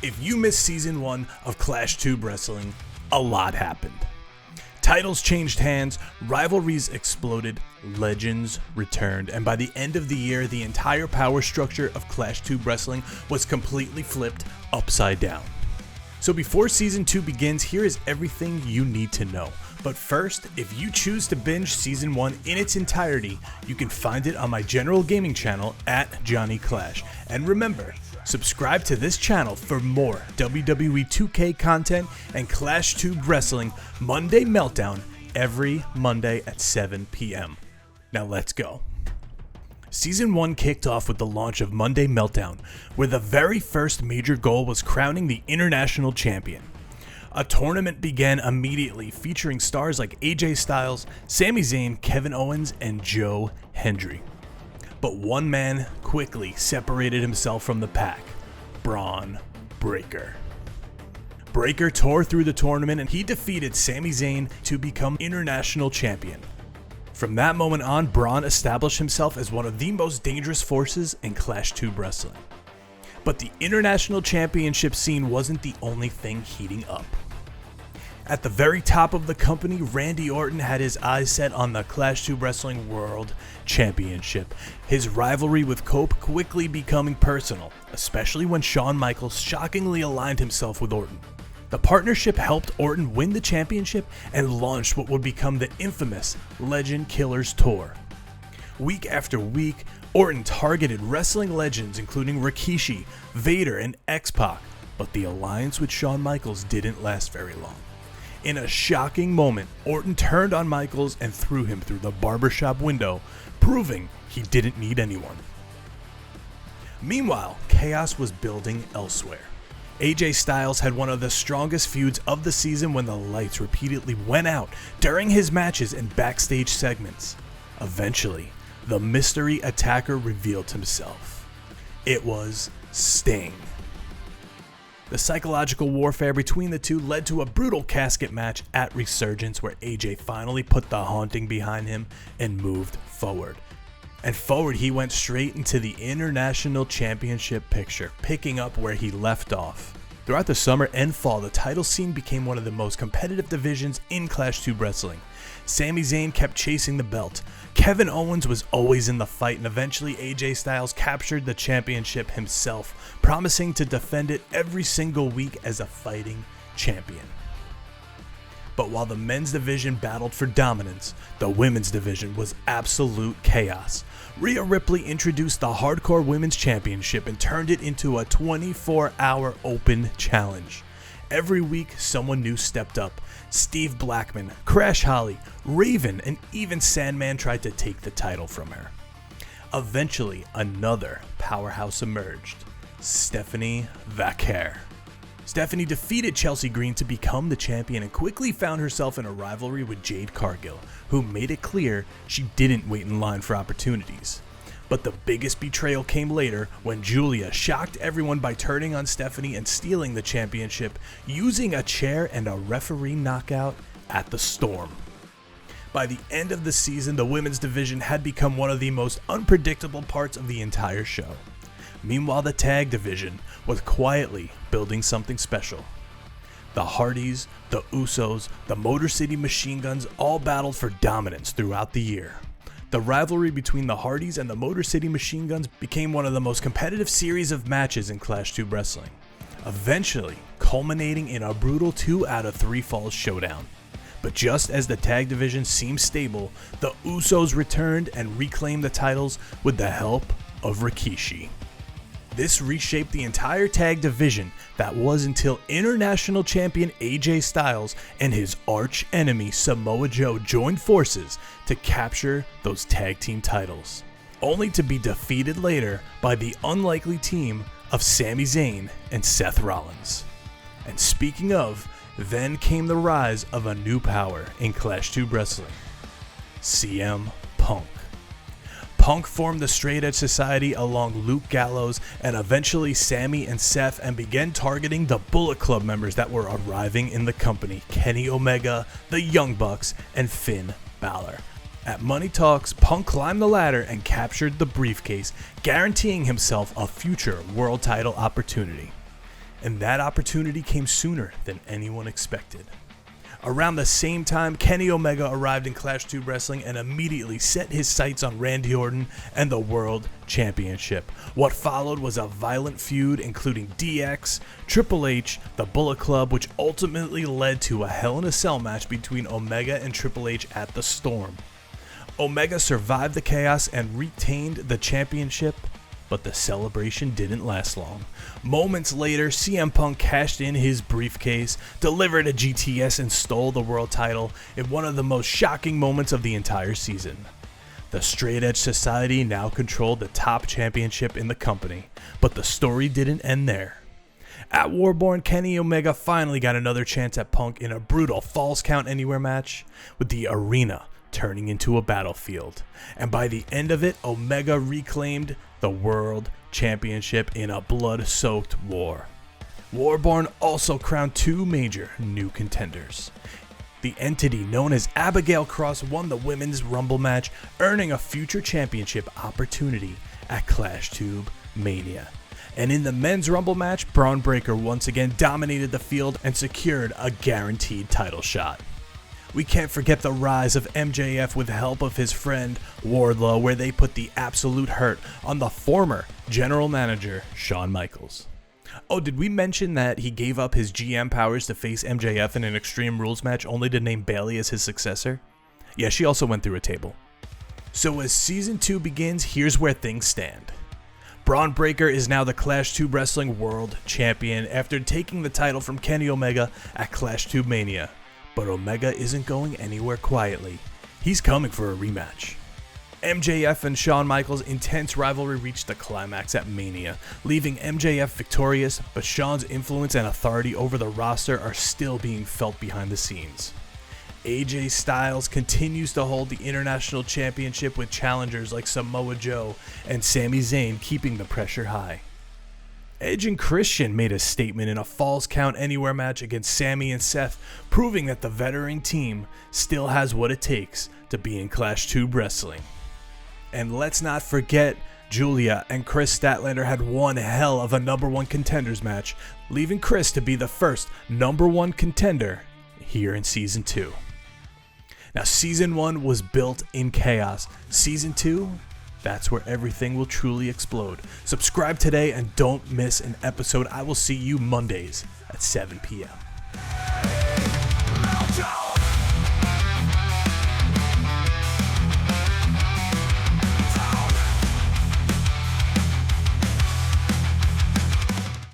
If you missed Season 1 of ClashTube Wrestling, a lot happened. Titles changed hands, rivalries exploded, legends returned, and by the end of the year, the entire power structure of ClashTube Wrestling was completely flipped upside down. So before Season 2 begins, here is everything you need to know. But first, if you choose to binge Season 1 in its entirety, you can find it on my general gaming channel at Johnny Clash. And remember, subscribe to this channel for more WWE 2K content and ClashTube Wrestling Monday Meltdown every Monday at 7 p.m. Now let's go. Season 1 kicked off with the launch of Monday Meltdown, where the very first major goal was crowning the International Champion. A tournament began immediately featuring stars like AJ Styles, Sami Zayn, Kevin Owens, and Joe Hendry. But one man quickly separated himself from the pack, Braun Breaker. Breaker tore through the tournament and he defeated Sami Zayn to become International Champion. From that moment on, Braun established himself as one of the most dangerous forces in ClashTube Wrestling. But the International Championship scene wasn't the only thing heating up. At the very top of the company, Randy Orton had his eyes set on the ClashTube Wrestling World Championship, his rivalry with Cope quickly becoming personal, especially when Shawn Michaels shockingly aligned himself with Orton. The partnership helped Orton win the championship and launched what would become the infamous Legend Killers Tour. Week after week, Orton targeted wrestling legends including Rikishi, Vader, and X-Pac, but the alliance with Shawn Michaels didn't last very long. In a shocking moment, Orton turned on Michaels and threw him through the barbershop window, proving he didn't need anyone. Meanwhile, chaos was building elsewhere. AJ Styles had one of the strongest feuds of the season when the lights repeatedly went out during his matches and backstage segments. Eventually, the mystery attacker revealed himself. It was Sting. The psychological warfare between the two led to a brutal casket match at Resurgence where AJ finally put the haunting behind him and moved forward. And forward he went straight into the International Championship picture, picking up where he left off. Throughout the summer and fall, the title scene became one of the most competitive divisions in ClashTube Wrestling. Sami Zayn kept chasing the belt. Kevin Owens was always in the fight, and eventually AJ Styles captured the championship himself, promising to defend it every single week as a fighting champion. But while the men's division battled for dominance, the women's division was absolute chaos. Rhea Ripley introduced the Hardcore Women's Championship and turned it into a 24-hour open challenge. Every week, someone new stepped up. Steve Blackman, Crash Holly, Raven, and even Sandman tried to take the title from her. Eventually, another powerhouse emerged, Stephanie Vaquer. Stephanie defeated Chelsea Green to become the champion and quickly found herself in a rivalry with Jade Cargill, who made it clear she didn't wait in line for opportunities. But the biggest betrayal came later when Julia shocked everyone by turning on Stephanie and stealing the championship using a chair and a referee knockout at the Storm. By the end of the season, the women's division had become one of the most unpredictable parts of the entire show. Meanwhile, the tag division was quietly building something special. The Hardys, the Usos, the Motor City Machine Guns all battled for dominance throughout the year. The rivalry between the Hardys and the Motor City Machine Guns became one of the most competitive series of matches in ClashTube Wrestling, eventually culminating in a brutal 2 out of 3 falls showdown. But just as the tag division seemed stable, the Usos returned and reclaimed the titles with the help of Rikishi. This reshaped the entire tag division that was until International Champion AJ Styles and his arch enemy Samoa Joe joined forces to capture those tag team titles, only to be defeated later by the unlikely team of Sami Zayn and Seth Rollins. And speaking of, then came the rise of a new power in ClashTube Wrestling, CM Punk. Punk formed the Straight Edge Society along Luke Gallows and eventually Sammy and Seth and began targeting the Bullet Club members that were arriving in the company, Kenny Omega, the Young Bucks, and Finn Balor. At Money Talks, Punk climbed the ladder and captured the briefcase, guaranteeing himself a future world title opportunity. And that opportunity came sooner than anyone expected. Around the same time, Kenny Omega arrived in ClashTube Wrestling and immediately set his sights on Randy Orton and the World Championship. What followed was a violent feud including DX, Triple H, the Bullet Club, which ultimately led to a Hell in a Cell match between Omega and Triple H at the Storm. Omega survived the chaos and retained the championship, but the celebration didn't last long. Moments later, CM Punk cashed in his briefcase, delivered a GTS, and stole the world title in one of the most shocking moments of the entire season. The Straight Edge Society now controlled the top championship in the company, but the story didn't end there. At Warborn, Kenny Omega finally got another chance at Punk in a brutal Falls Count Anywhere match, with the arena turning into a battlefield. And by the end of it, Omega reclaimed the World Championship in a blood-soaked war. Warborn also crowned two major new contenders. The entity known as Abigail Cross won the Women's Rumble match, earning a future championship opportunity at ClashTube Mania. And in the Men's Rumble match, Braun Breaker once again dominated the field and secured a guaranteed title shot. We can't forget the rise of MJF with the help of his friend Wardlow, where they put the absolute hurt on the former general manager Shawn Michaels. Oh, did we mention that he gave up his GM powers to face MJF in an Extreme Rules match only to name Bayley as his successor? Yeah, she also went through a table. So as Season 2 begins, here's where things stand. Braun Breaker is now the ClashTube Wrestling World Champion after taking the title from Kenny Omega at ClashTube Mania. But Omega isn't going anywhere quietly. He's coming for a rematch. MJF and Shawn Michaels' intense rivalry reached the climax at Mania, leaving MJF victorious, but Shawn's influence and authority over the roster are still being felt behind the scenes. AJ Styles continues to hold the International Championship with challengers like Samoa Joe and Sami Zayn keeping the pressure high. Edge and Christian made a statement in a Falls Count Anywhere match against Sami and Seth, proving that the veteran team still has what it takes to be in ClashTube Wrestling. And let's not forget, Julia and Chris Statlander had one hell of a number one contenders match, leaving Chris to be the first number one contender here in Season 2. Now, Season 1 was built in chaos. Season 2, that's where everything will truly explode. Subscribe today and don't miss an episode. I will see you Mondays at 7 p.m.